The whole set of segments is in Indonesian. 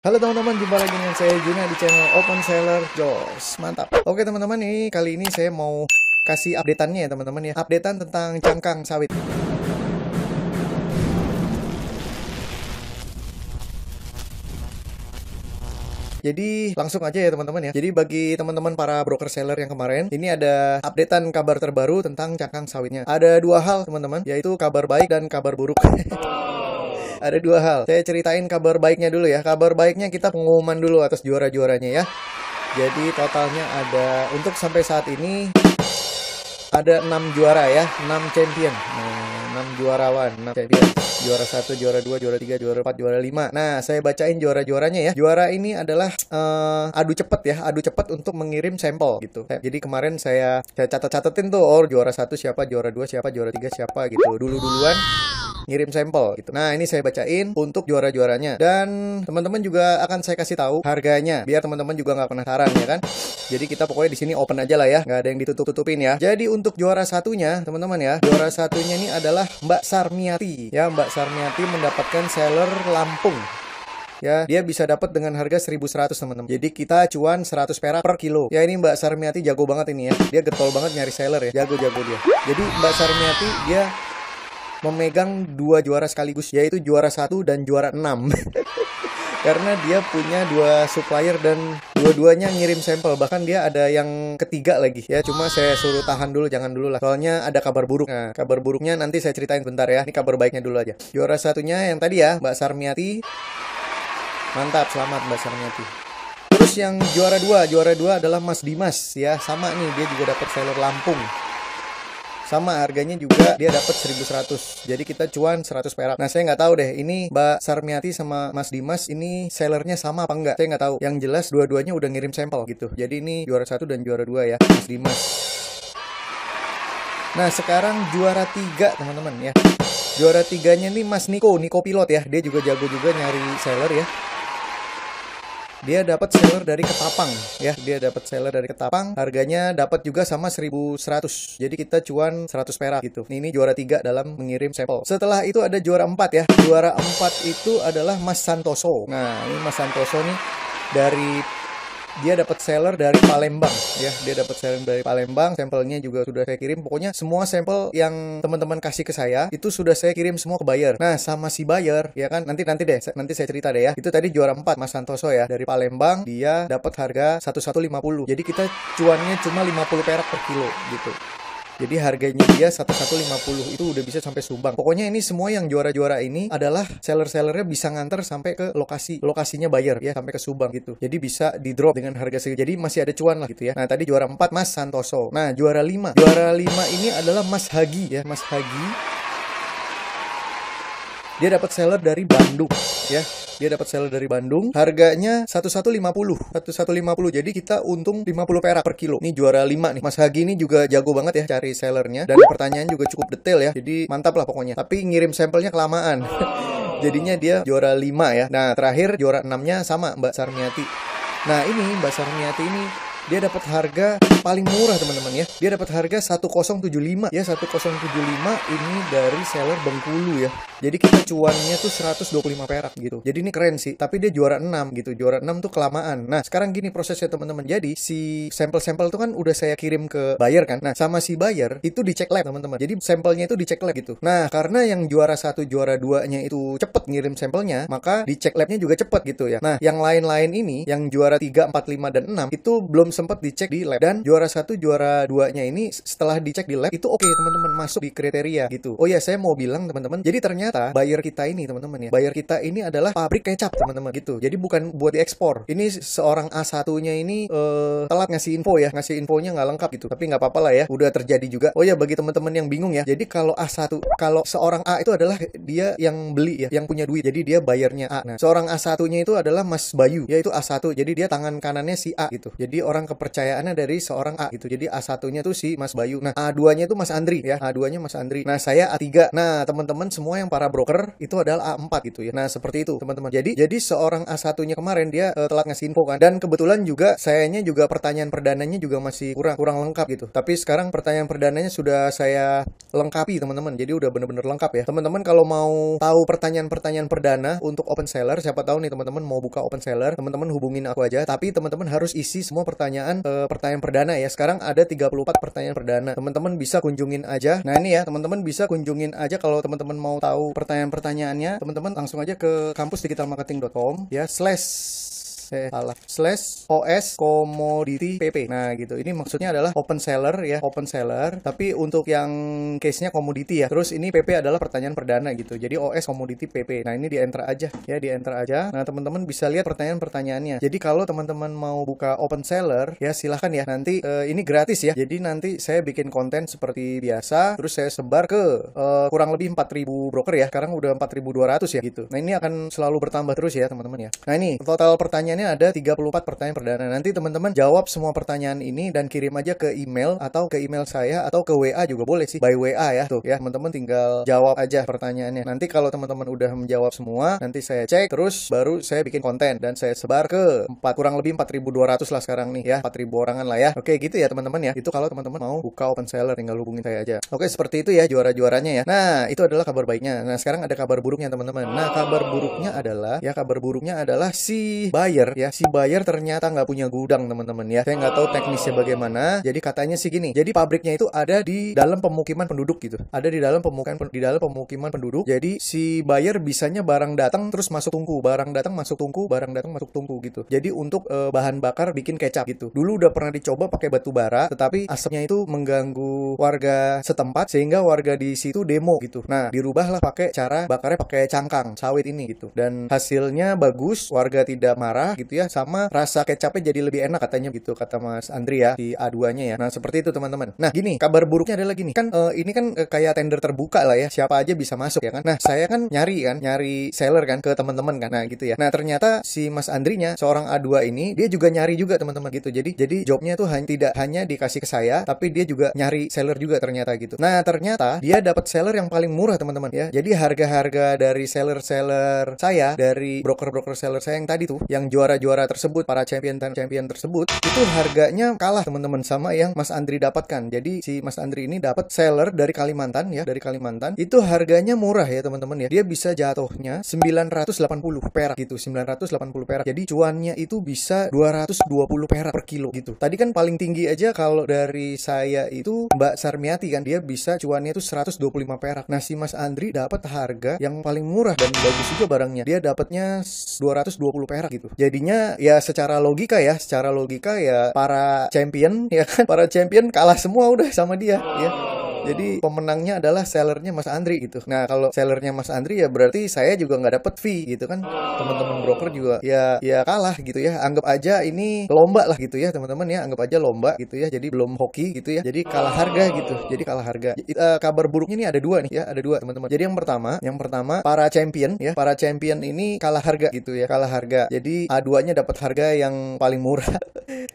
Halo teman-teman, jumpa lagi dengan saya Juna di channel Open Seller Jos. Mantap. Oke teman-teman, kali ini saya mau kasih updateannya ya teman-teman ya. Updatean tentang cangkang sawit. Jadi langsung aja ya teman-teman ya. Jadi bagi teman-teman para broker seller yang kemarin, ini ada updatean kabar terbaru tentang cangkang sawitnya. Ada dua hal teman-teman, yaitu kabar baik dan kabar buruk. Ada dua hal. Saya ceritain kabar baiknya dulu ya. Kabar baiknya kita pengumuman dulu atas juara-juaranya ya. Jadi totalnya ada, untuk sampai saat ini ada 6 juara ya, 6 champion. Nah, 6 juarawan, 6 champion. Juara 1, juara 2, juara 3, juara 4, juara 5. Nah, saya bacain juara-juaranya ya. Juara ini adalah adu cepet ya, adu cepet untuk mengirim sampel gitu. Jadi kemarin saya catat-catetin tuh, juara 1 siapa, juara 2 siapa, juara 3 siapa gitu. Dulu-duluan ngirim sampel gitu. Nah, ini saya bacain untuk juara-juaranya. Dan teman-teman juga akan saya kasih tahu harganya, biar teman-teman juga nggak penasaran ya kan. Jadi kita pokoknya di sini open aja lah ya, nggak ada yang ditutup-tutupin ya. Jadi untuk juara satunya, teman-teman ya, juara satunya ini adalah Mbak Sarmiati ya. Mbak Sarmiati mendapatkan seller Lampung. Ya, dia bisa dapat dengan harga 1.100 teman-teman. Jadi kita cuan 100 perak per kilo. Ya, ini Mbak Sarmiati jago banget ini ya. Dia getol banget nyari seller ya. Jago-jago dia. Jadi Mbak Sarmiati dia memegang 2 juara sekaligus, yaitu juara 1 dan juara 6. Karena dia punya 2 supplier dan dua-duanya ngirim sampel. Bahkan dia ada yang ketiga lagi ya. Cuma saya suruh tahan dulu, jangan dulu lah. Soalnya ada kabar buruk. Nah, kabar buruknya nanti saya ceritain bentar ya. Ini kabar baiknya dulu aja. Juara satunya yang tadi ya, Mbak Sarmiati. Mantap, selamat Mbak Sarmiati. Terus yang juara 2 adalah Mas Dimas ya. Sama nih, dia juga dapat seller Lampung. Sama harganya juga dia dapat 1.100. Jadi kita cuan 100 perak. Nah, saya nggak tahu deh ini Mbak Sarmiati sama Mas Dimas ini sellernya sama apa enggak. Saya nggak tahu. Yang jelas dua-duanya udah ngirim sampel gitu. Jadi ini juara 1 dan juara 2 ya, Mas Dimas. Nah, sekarang juara 3 teman-teman ya. Juara 3-nya nih Mas Niko Pilot ya. Dia juga jago juga nyari seller ya. Dia dapat seller dari Ketapang ya. Dia dapat seller dari Ketapang. Harganya dapat juga sama 1.100. Jadi kita cuan 100 perak gitu. Ini juara 3 dalam mengirim sampel. Setelah itu ada juara 4 ya. Juara 4 itu adalah Mas Santoso. Nah, ini Mas Santoso nih dia dapat seller dari Palembang ya. Dia dapat seller dari Palembang. Sampelnya juga sudah saya kirim. Pokoknya semua sampel yang teman-teman kasih ke saya itu sudah saya kirim semua ke buyer. Nah, sama si buyer ya kan, nanti saya cerita deh ya. Itu tadi juara 4 Mas Santoso ya, dari Palembang. Dia dapat harga 1150. Jadi kita cuannya cuma 50 perak per kilo gitu. Jadi harganya dia 1150 itu udah bisa sampai Subang. Pokoknya ini semua yang juara-juara ini adalah seller-sellernya bisa nganter sampai ke lokasinya buyer ya, sampai ke Subang gitu. Jadi bisa di drop dengan harga segitu. Jadi masih ada cuan lah gitu ya. Nah, tadi juara 4 Mas Santoso. Nah, juara 5 ini adalah Mas Hagi ya, Mas Hagi. Dia dapat seller dari Bandung ya. Dia dapat seller dari Bandung. Harganya 1150. Jadi kita untung 50 perak per kilo. Ini juara 5 nih. Mas Hagi ini juga jago banget ya cari sellernya. Dan pertanyaan juga cukup detail ya. Jadi mantap lah pokoknya. Tapi ngirim sampelnya kelamaan. Jadinya dia juara 5 ya. Nah, terakhir juara 6-nya sama Mbak Sarmiati. Nah, ini Mbak Sarmiati ini dia dapat harga paling murah teman-teman ya. Dia dapat harga 1075 ya, 1075 ini dari seller Bengkulu ya. Jadi kita cuannya tuh 125 perak gitu. Jadi ini keren sih. Tapi dia juara 6 gitu. Juara 6 tuh kelamaan. Nah, sekarang gini prosesnya teman-teman. Jadi si sampel-sampel tuh kan udah saya kirim ke buyer kan. Nah, sama si buyer itu dicek lab teman-teman. Jadi sampelnya itu dicek lab gitu. Nah, karena yang juara 1, juara 2-nya itu cepet ngirim sampelnya, maka dicek labnya juga cepet gitu ya. Nah, yang lain-lain ini, yang juara 3, 4, 5, dan 6 itu belum sempat dicek di lab. Dan juara 1, juara 2-nya ini setelah dicek di lab itu oke teman-teman, masuk di kriteria gitu. Oh ya, saya mau bilang teman-teman, jadi ternyata buyer kita ini teman-teman ya, buyer kita ini adalah pabrik kecap teman-teman gitu. Jadi bukan buat diekspor. Ini seorang A1-nya ini telat ngasih info ya, ngasih infonya nggak lengkap gitu. Tapi nggak apa-apa lah ya, udah terjadi juga. Oh ya, bagi teman-teman yang bingung ya, jadi kalau kalau seorang A itu adalah dia yang beli ya, yang punya duit. Jadi dia bayarnya A. Nah, seorang A1-nya itu adalah Mas Bayu, yaitu A1. Jadi dia tangan kanannya si A gitu. Jadi orang kepercayaannya dari seorang A gitu. Jadi A1-nya tuh si Mas Bayu. Nah, A2-nya tuh Mas Andri ya. A2-nya Mas Andri. Nah, saya A3. Nah, teman-teman semua yang para broker itu adalah A4 gitu ya. Nah, seperti itu, teman-teman. Jadi seorang A1-nya kemarin dia telat ngasih info kan. Dan kebetulan juga sayanya juga pertanyaan perdananya juga masih kurang lengkap gitu. Tapi sekarang pertanyaan perdananya sudah saya lengkapi, teman-teman. Jadi udah bener-bener lengkap ya. Teman-teman kalau mau tahu pertanyaan-pertanyaan perdana untuk open seller, siapa tahu nih teman-teman mau buka open seller, teman-teman hubungin aku aja. Tapi teman-teman harus isi semua pertanyaan perdana ya. Sekarang ada 34 pertanyaan perdana. Teman-teman bisa kunjungin aja. Nah, ini ya, teman-teman bisa kunjungin aja kalau teman-teman mau tahu pertanyaan-pertanyaannya. Teman-teman langsung aja ke kampusdigitalmarketing.com ya /OS Commodity PP. Nah, gitu. Ini maksudnya adalah open seller ya, open seller. Tapi untuk yang case-nya commodity ya. Terus ini PP adalah pertanyaan perdana gitu. Jadi OS Commodity PP. Nah, ini di enter aja ya, di enter aja. Nah, teman-teman bisa lihat pertanyaan-pertanyaannya. Jadi kalau teman-teman mau buka open seller ya silahkan ya. Nanti ini gratis ya. Jadi nanti saya bikin konten seperti biasa. Terus saya sebar ke kurang lebih 4.000 broker ya. Sekarang udah 4.200 ya gitu. Nah, ini akan selalu bertambah terus ya, teman-teman ya. Nah, ini total pertanyaan ada 34 pertanyaan perdana. Nanti teman-teman jawab semua pertanyaan ini dan kirim aja ke email atau ke email saya atau ke WA juga boleh sih, by WA ya. Tuh ya, teman-teman tinggal jawab aja pertanyaannya. Nanti kalau teman-teman udah menjawab semua, nanti saya cek terus baru saya bikin konten dan saya sebar ke kurang lebih 4.200 lah sekarang nih ya, 4.000 orangan lah ya. Oke, gitu ya teman-teman ya. Itu kalau teman-teman mau buka open seller tinggal hubungin saya aja. Oke, seperti itu ya juara-juaranya ya. Nah, itu adalah kabar baiknya. Nah, sekarang ada kabar buruknya teman-teman. Nah, kabar buruknya adalah si buyer ya, si buyer ternyata nggak punya gudang teman-teman ya. Saya nggak tahu teknisnya bagaimana. Jadi katanya sih gini, jadi pabriknya itu ada di dalam pemukiman penduduk gitu, ada di dalam pemukiman penduduk. Jadi si buyer bisanya barang datang terus masuk tungku, barang datang masuk tungku gitu. Jadi untuk bahan bakar bikin kecap gitu. Dulu udah pernah dicoba pakai batu bara, tetapi asapnya itu mengganggu warga setempat sehingga warga di situ demo gitu. Nah, dirubahlah pakai cara bakarnya pakai cangkang sawit ini gitu. Dan hasilnya bagus, warga tidak marah gitu ya, sama rasa kecapnya jadi lebih enak katanya gitu, kata Mas Andri ya, di A2-nya ya. Nah, seperti itu teman-teman. Nah, gini, kabar buruknya adalah gini. Kan ini kan kayak tender terbuka lah ya, siapa aja bisa masuk ya kan. Nah, saya kan nyari seller kan ke teman-teman kan. Nah, gitu ya. Nah, ternyata si Mas Andrinya, seorang A2 ini, dia juga nyari juga teman-teman gitu. Jadi jobnya tuh tidak hanya dikasih ke saya, tapi dia juga nyari seller juga ternyata gitu. Nah, ternyata dia dapat seller yang paling murah teman-teman ya. Jadi harga-harga dari seller-seller saya, dari broker-broker seller saya yang tadi tuh, yang juara-juara tersebut, para champion tersebut, itu harganya kalah teman-teman sama yang Mas Andri dapatkan. Jadi si Mas Andri ini dapat seller dari Kalimantan ya, dari Kalimantan. Itu harganya murah ya teman-teman ya. Dia bisa jatuhnya 980 perak gitu, 980 perak. Jadi cuannya itu bisa 220 perak per kilo gitu. Tadi kan paling tinggi aja kalau dari saya itu Mbak Sarmiati kan, dia bisa cuannya itu 125 perak. Nah, si Mas Andri dapat harga yang paling murah dan bagus juga barangnya. Dia dapatnya 220 perak gitu. Jadinya ya secara logika ya para champion ya kan, para champion kalah semua udah sama dia ya. Jadi pemenangnya adalah sellernya Mas Andri gitu. Nah, kalau sellernya Mas Andri ya berarti saya juga nggak dapet fee gitu kan. Teman-teman broker juga ya kalah gitu ya. Anggap aja ini lomba lah gitu ya teman-teman ya. Anggap aja lomba gitu ya. Jadi belum hoki gitu ya. Jadi kalah harga gitu. Jadi kalah harga. Kabar buruknya ini ada dua nih ya. Ada dua teman-teman. Jadi yang pertama para champion ya. Para champion ini kalah harga gitu ya. Kalah harga. Jadi A2-nya dapat harga yang paling murah.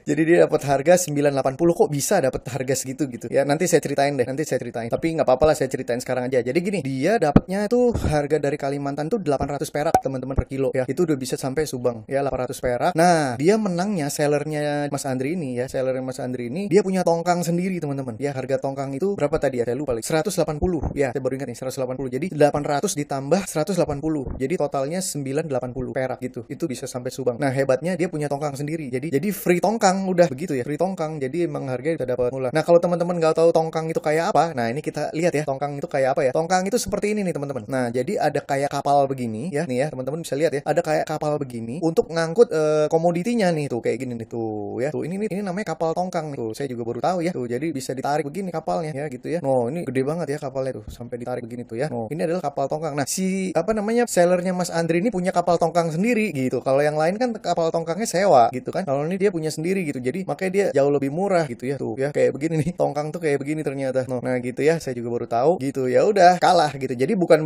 Jadi dia dapat harga 980, kok bisa dapat harga segitu gitu. Ya nanti saya ceritain deh. Tapi nggak apa-apa lah, saya ceritain sekarang aja. Jadi gini, dia dapatnya tuh harga dari Kalimantan tuh 800 perak teman-teman per kilo ya. Itu udah bisa sampai Subang ya, 800 perak. Nah, dia menangnya sellernya Mas Andri ini ya, sellernya Mas Andri ini dia punya tongkang sendiri teman-teman. Ya harga tongkang itu berapa tadi ya? Saya lupa lagi. 180 ya, saya baru ingat nih 180. Jadi 800 ditambah 180. Jadi totalnya 980 perak gitu. Itu bisa sampai Subang. Nah, hebatnya dia punya tongkang sendiri. Jadi free tongkang udah begitu ya, free tongkang. Jadi emang harganya bisa dapat murah. Nah, kalau teman-teman nggak tahu tongkang itu kayak apa, nah ini kita lihat ya, tongkang itu kayak apa ya. Tongkang itu seperti ini nih teman-teman. Nah, jadi ada kayak kapal begini ya, nih ya teman-teman bisa lihat ya. Ada kayak kapal begini untuk ngangkut komoditinya nih tuh, kayak gini nih tuh ya. Tuh ini namanya kapal tongkang nih. Tuh, saya juga baru tahu ya. Tuh, jadi bisa ditarik begini kapalnya ya gitu ya. No, ini gede banget ya kapalnya tuh, sampai ditarik begini tuh ya. No, ini adalah kapal tongkang. Nah, si sellernya Mas Andri ini punya kapal tongkang sendiri gitu. Kalau yang lain kan kapal tongkangnya sewa gitu kan. Kalau ini dia punya sendiri sendiri gitu. Jadi makanya dia jauh lebih murah gitu ya. Tuh ya kayak begini nih, tongkang tuh kayak begini ternyata. Nah gitu ya, saya juga baru tahu gitu. Ya udah kalah gitu. Jadi bukan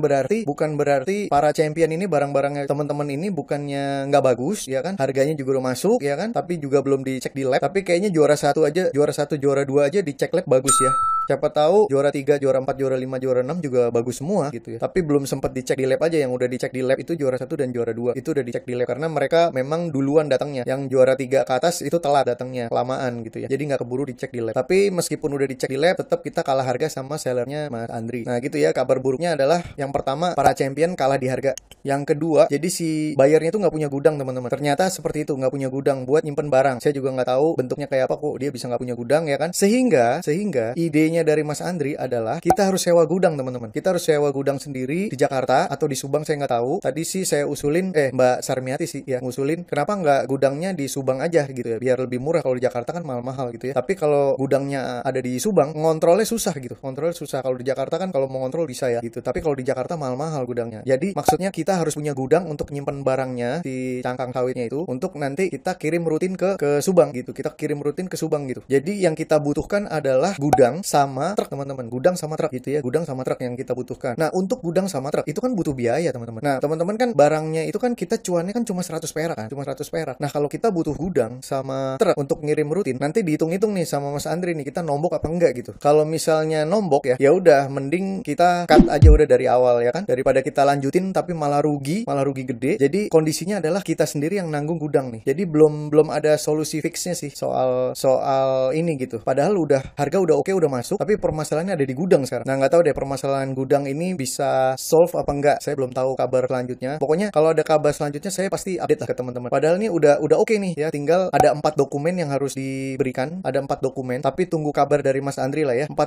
berarti para champion ini barang-barangnya teman-teman ini bukannya nggak bagus ya kan, harganya juga udah masuk ya kan, tapi juga belum dicek di lab. Tapi kayaknya juara satu juara dua aja dicek lab bagus ya. Siapa tahu juara 3, juara 4, juara 5, juara 6 juga bagus semua gitu ya. Tapi belum sempat dicek di lab aja. Yang udah dicek di lab itu juara 1 dan juara 2. Itu udah dicek di lab karena mereka memang duluan datangnya. Yang juara 3 ke atas itu telat datangnya, kelamaan gitu ya. Jadi nggak keburu dicek di lab. Tapi meskipun udah dicek di lab, tetap kita kalah harga sama sellernya Mas Andri. Nah gitu ya, kabar buruknya adalah yang pertama, para champion kalah di harga. Yang kedua, jadi si buyernya itu nggak punya gudang teman-teman. Ternyata seperti itu, nggak punya gudang buat nyimpen barang. Saya juga nggak tahu bentuknya kayak apa kok dia bisa nggak punya gudang ya kan. Sehingga idenya dari Mas Andri adalah kita harus sewa gudang teman-teman. Kita harus sewa gudang sendiri di Jakarta atau di Subang, saya nggak tahu. Tadi sih saya usulin, Mbak Sarmiati sih ya ngusulin, kenapa nggak gudangnya di Subang aja gitu ya, biar lebih murah. Kalau di Jakarta kan mahal-mahal gitu ya. Tapi kalau gudangnya ada di Subang, ngontrolnya susah gitu. Kontrolnya susah. Kalau di Jakarta kan kalau mau ngontrol bisa ya gitu. Tapi kalau di Jakarta mahal-mahal gudangnya. Jadi maksudnya kita harus punya gudang untuk nyimpen barangnya di cangkang sawitnya itu, untuk nanti kita kirim rutin ke Subang gitu. Kita kirim rutin ke Subang gitu. Jadi yang kita butuhkan adalah gudang sama truk teman-teman. Gudang sama truk gitu ya. Gudang sama truk yang kita butuhkan. Nah, untuk gudang sama truk itu kan butuh biaya teman-teman. Nah, teman-teman kan barangnya itu kan kita cuannya kan cuma 100 perak kan. Cuma 100 perak. Nah, kalau kita butuh gudang sama truk untuk ngirim rutin, nanti dihitung-hitung nih sama Mas Andri nih, kita nombok apa enggak gitu. Kalau misalnya nombok ya udah mending kita cut aja udah dari awal ya kan. Daripada kita lanjutin tapi malah rugi gede. Jadi kondisinya adalah kita sendiri yang nanggung gudang nih. Jadi belum ada solusi fixnya sih soal ini gitu. Padahal harga udah oke, udah masuk, tapi permasalahannya ada di gudang sekarang. Nah, nggak tahu deh permasalahan gudang ini bisa solve apa enggak. Saya belum tahu kabar selanjutnya. Pokoknya kalau ada kabar selanjutnya saya pasti update lah ke teman-teman. Padahal ini udah oke nih ya. Tinggal ada 4 dokumen yang harus diberikan. Ada 4 dokumen, tapi tunggu kabar dari Mas Andri lah ya. 4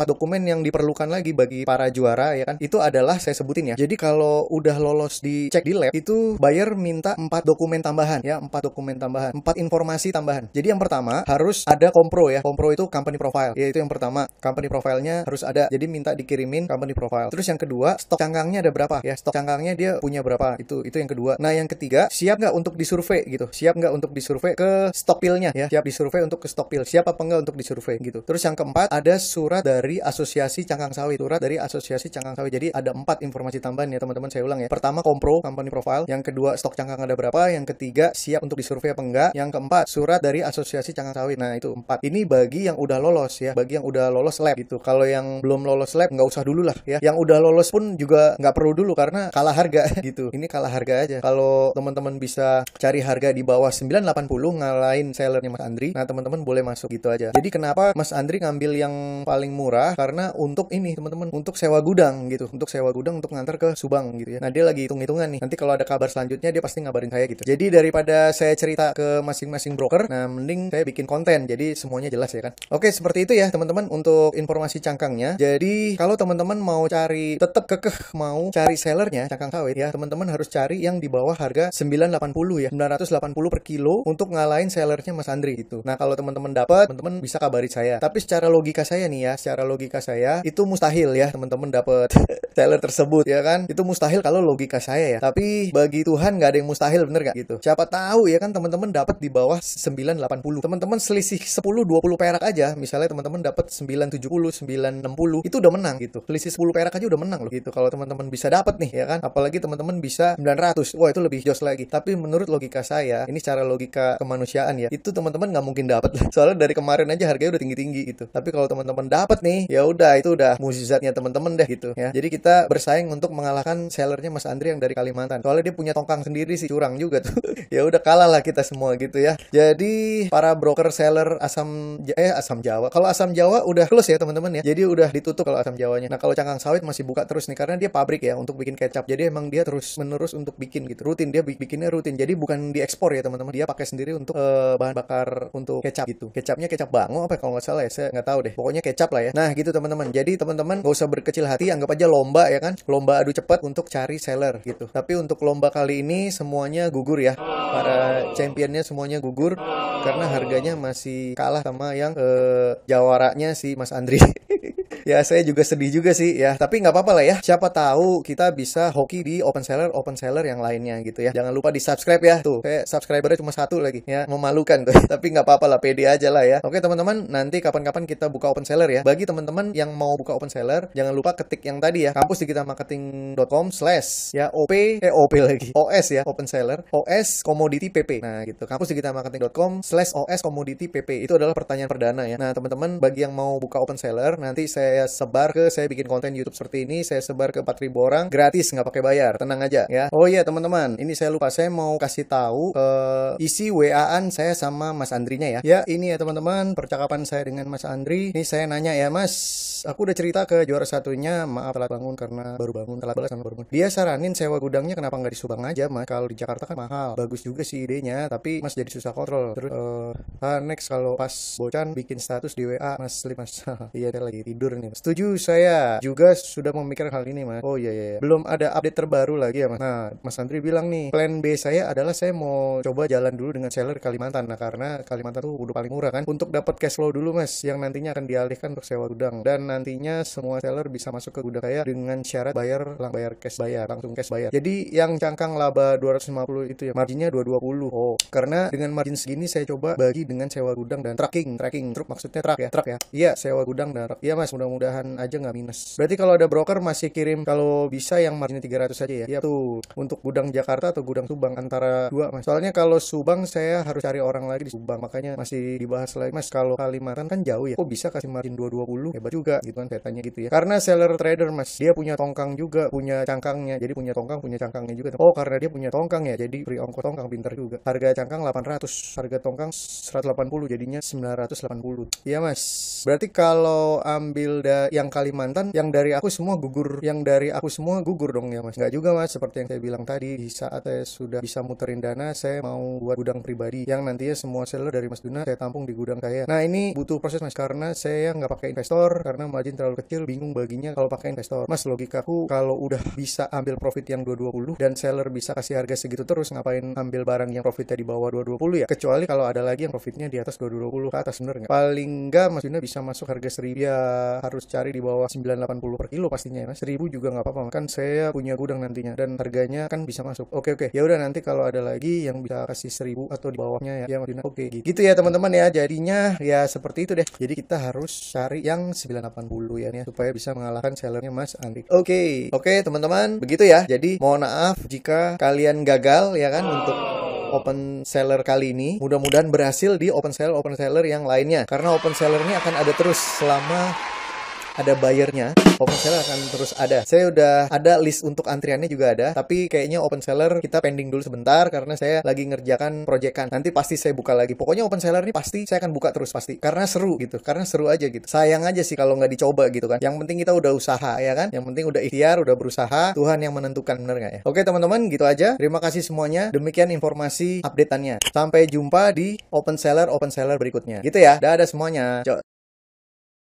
dokumen yang diperlukan lagi bagi para juara ya kan. Itu adalah saya sebutin ya. Jadi kalau udah lolos dicek di lab, itu buyer minta 4 dokumen tambahan ya, 4 dokumen tambahan, 4 informasi tambahan. Jadi yang pertama harus ada kompro ya. Kompro itu company profile. Ya itu yang pertama. Company profile-nya harus ada. Jadi minta dikirimin company profile. Terus yang kedua, stok cangkangnya ada berapa ya? Stok cangkangnya dia punya berapa? Itu yang kedua. Nah, yang ketiga, siap nggak untuk disurvei gitu? Siap nggak untuk disurvei ke stok pil-nya ya? Siap disurvei untuk ke stok pil. Siap apa enggak untuk disurvei gitu. Terus yang keempat, ada surat dari Asosiasi Cangkang Sawit. Surat dari Asosiasi Cangkang Sawit. Jadi ada 4 informasi tambahan ya teman-teman, saya ulang ya. Pertama, kompro company profile. Yang kedua, stok cangkang ada berapa. Yang ketiga, siap untuk disurvei apa enggak. Yang keempat, surat dari Asosiasi Cangkang Sawit. Nah, itu 4. Ini bagi yang udah lolos ya, bagi yang udah lolos lab gitu. Kalau yang belum lolos lab nggak usah dulu lah ya. Yang udah lolos pun juga nggak perlu dulu karena kalah harga gitu. Ini kalah harga aja. Kalau teman-teman bisa cari harga di bawah 980 ngalahin sellernya Mas Andri, nah teman-teman boleh masuk gitu aja. Jadi kenapa Mas Andri ngambil yang paling murah? Karena untuk ini teman-teman, untuk sewa gudang gitu. Untuk sewa gudang untuk ngantar ke Subang gitu ya. Nah, dia lagi hitung-hitungan nih. Nanti kalau ada kabar selanjutnya dia pasti ngabarin saya gitu. Jadi daripada saya cerita ke masing-masing broker, nah mending saya bikin konten. Jadi semuanya jelas ya kan. Oke, seperti itu ya teman-teman untuk informasi cangkangnya. Jadi kalau teman-teman mau tetap kekeh mau cari sellernya cangkang sawit ya, teman-teman harus cari yang di bawah harga 980 ya. 980 per kilo untuk ngalahin sellernya Mas Andri gitu. Nah, kalau teman-teman dapat, teman-teman bisa kabari saya. Tapi secara logika saya nih ya, itu mustahil ya teman-teman dapat seller tersebut ya kan. Itu mustahil kalau logika saya ya. Tapi bagi Tuhan nggak ada yang mustahil, bener nggak gitu. Siapa tahu ya kan teman-teman dapat di bawah 980. Teman-teman selisih 10-20 perak aja. Misalnya teman-teman dapat 970, 960, itu udah menang gitu. Selisih 10 perak aja udah menang loh gitu. Kalau teman-teman bisa dapat nih ya kan. Apalagi teman-teman bisa 900. Wah, itu lebih jos lagi. Tapi menurut logika saya, ini secara logika kemanusiaan ya, itu teman-teman nggak mungkin dapat lah. Soalnya dari kemarin aja harganya udah tinggi-tinggi gitu. Tapi kalau teman-teman dapat nih, ya udah itu udah mukjizatnya teman-teman deh gitu ya. Jadi kita bersaing untuk mengalahkan sellernya Mas Andri yang dari Kalimantan. Soalnya dia punya tongkang sendiri sih, curang juga tuh. Ya udah kalah lah kita semua gitu ya. Jadi para broker seller asam Jawa. Kalau asam Jawa udah close ya teman-teman ya. Jadi udah ditutup kalau asam Jawanya. Nah, kalau cangkang sawit masih buka terus nih karena dia pabrik ya untuk bikin kecap. Jadi emang dia terus menerus untuk bikin gitu. Rutin, dia bikinnya rutin. Jadi bukan diekspor ya teman-teman. Dia pakai sendiri untuk bahan bakar untuk kecap gitu. Kecapnya kecap Bango apa kalau nggak salah ya. Saya nggak tahu deh. Pokoknya kecap lah ya. Nah, gitu teman-teman. Jadi teman-teman nggak usah berkecil hati, anggap aja lomba ya kan. Lomba adu cepat untuk cari seller gitu. Tapi untuk lomba kali ini semuanya gugur ya. Para championnya semuanya gugur karena harganya masih kalah sama yang jawaranya si Mas Andri. Ya saya juga sedih juga sih ya, tapi nggak apa-apa lah ya. Siapa tahu kita bisa hoki di open seller yang lainnya gitu ya. Jangan lupa di subscribe ya. Tuh, kayak subscribernya cuma 1 lagi ya, memalukan tuh. Tapi nggak apa-apa lah, pede aja lah ya. Oke teman-teman, nanti kapan-kapan kita buka open seller ya. Bagi teman-teman yang mau buka open seller, jangan lupa ketik yang tadi ya, kampusdigitalmarketing.com/ ya OP lagi, OS ya, open seller, OS commodity PP. Nah gitu, kampusdigitalmarketing.com/ OS commodity PP. Itu adalah pertanyaan perdana ya. Nah teman-teman, bagi yang mau buka open seller, nanti saya bikin konten YouTube seperti ini, saya sebar ke 4.000 orang gratis, nggak pakai bayar, tenang aja ya. Oh iya teman-teman, ini saya lupa, saya mau kasih tahu isi WA-an saya sama Mas Andrinya ya. Ya ini ya teman-teman, percakapan saya dengan Mas Andri. Ini saya nanya ya, Mas, aku udah cerita ke juara satunya, maaf telat bangun karena baru bangun, telat balas karena baru bangun. Dia saranin sewa gudangnya kenapa nggak di Subang aja, Mas, kalau di Jakarta kan mahal. Bagus juga sih idenya, tapi Mas jadi susah kontrol. Terus next kalau pas bocan bikin status di WA, Mas sleep Mas. Iya dia lagi tidur nih, Mas. Setuju, saya juga sudah memikirkan hal ini, Mas. Oh iya. Belum ada update terbaru lagi ya, Mas. Nah, Mas Andri bilang nih, plan B saya adalah saya mau coba jalan dulu dengan seller Kalimantan. Nah, karena Kalimantan tuh udah paling murah kan, untuk dapat cash flow dulu, Mas, yang nantinya akan dialihkan untuk sewa gudang, dan nantinya semua seller bisa masuk ke gudang saya dengan syarat bayar cash, langsung cash bayar. Jadi yang cangkang laba 250 itu ya, marginnya 220. Oh, karena dengan margin segini saya coba bagi dengan sewa gudang dan tracking truk, maksudnya truk ya. Iya, sewa gudang dan truk. Iya, Mas, mudah-mudahan aja nggak minus. Berarti kalau ada broker masih kirim kalau bisa yang marginnya 300 aja ya. Iya tuh, untuk gudang Jakarta atau gudang Subang, antara dua, Mas. Soalnya kalau Subang saya harus cari orang lagi di Subang, makanya masih dibahas lagi, Mas. Kalau Kalimantan kan jauh ya, kok bisa kasih margin 220? Hebat juga gitu kan, saya tanya gitu ya. Karena seller trader, Mas, dia punya tongkang juga, punya cangkangnya. Jadi punya tongkang, punya cangkangnya juga. Oh, karena dia punya tongkang ya, jadi free ongkos tongkang, pintar juga. Harga cangkang 800, harga tongkang 180, jadinya 980. Iya, Mas. Berarti kalau ambil yang Kalimantan, yang dari aku semua gugur dong ya, Mas. Nggak juga, Mas, seperti yang saya bilang tadi, di saat saya sudah bisa muterin dana, saya mau buat gudang pribadi yang nantinya semua seller dari Mas Duna saya tampung di gudang saya. Nah, ini butuh proses, Mas, karena saya nggak pakai investor, karena margin terlalu kecil, bingung baginya kalau pakai investor. Mas, logikaku kalau udah bisa ambil profit yang 220 dan seller bisa kasih harga segitu terus, ngapain ambil barang yang profitnya di bawah 220 ya? Kecuali kalau ada lagi yang profitnya di atas 220 ke atas, bener nggak? Paling nggak Mas Duna bisa masuk harga 1000 ya, harus cari di bawah 980 per kilo pastinya ya, Mas. 1000 juga nggak apa-apa, kan saya punya gudang nantinya dan harganya kan bisa masuk. Oke. Ya udah, nanti kalau ada lagi yang bisa kasih 1000 atau di bawahnya ya, Mas Duna. Oke, gitu ya teman-teman ya. Jadinya ya seperti itu deh. Jadi kita harus cari yang 980 ya, supaya bisa mengalahkan sellernya Mas Andri. Oke teman-teman, begitu ya. Jadi mohon maaf jika kalian gagal ya kan untuk open seller kali ini. Mudah-mudahan berhasil di open seller yang lainnya, karena open seller ini akan ada terus selama ada bayarnya. Open seller akan terus ada. Saya udah ada list untuk antriannya juga ada, tapi kayaknya open seller kita pending dulu sebentar karena saya lagi ngerjakan proyekan. Nanti pasti saya buka lagi. Pokoknya open seller ini pasti saya akan buka terus, pasti, karena seru gitu, karena seru aja gitu. Sayang aja sih kalau nggak dicoba gitu kan. Yang penting kita udah usaha ya kan, yang penting udah ikhtiar, udah berusaha, Tuhan yang menentukan, bener nggak ya? Oke teman-teman, gitu aja. Terima kasih semuanya. Demikian informasi update-annya. Sampai jumpa di open seller berikutnya gitu ya. Dadah semuanya.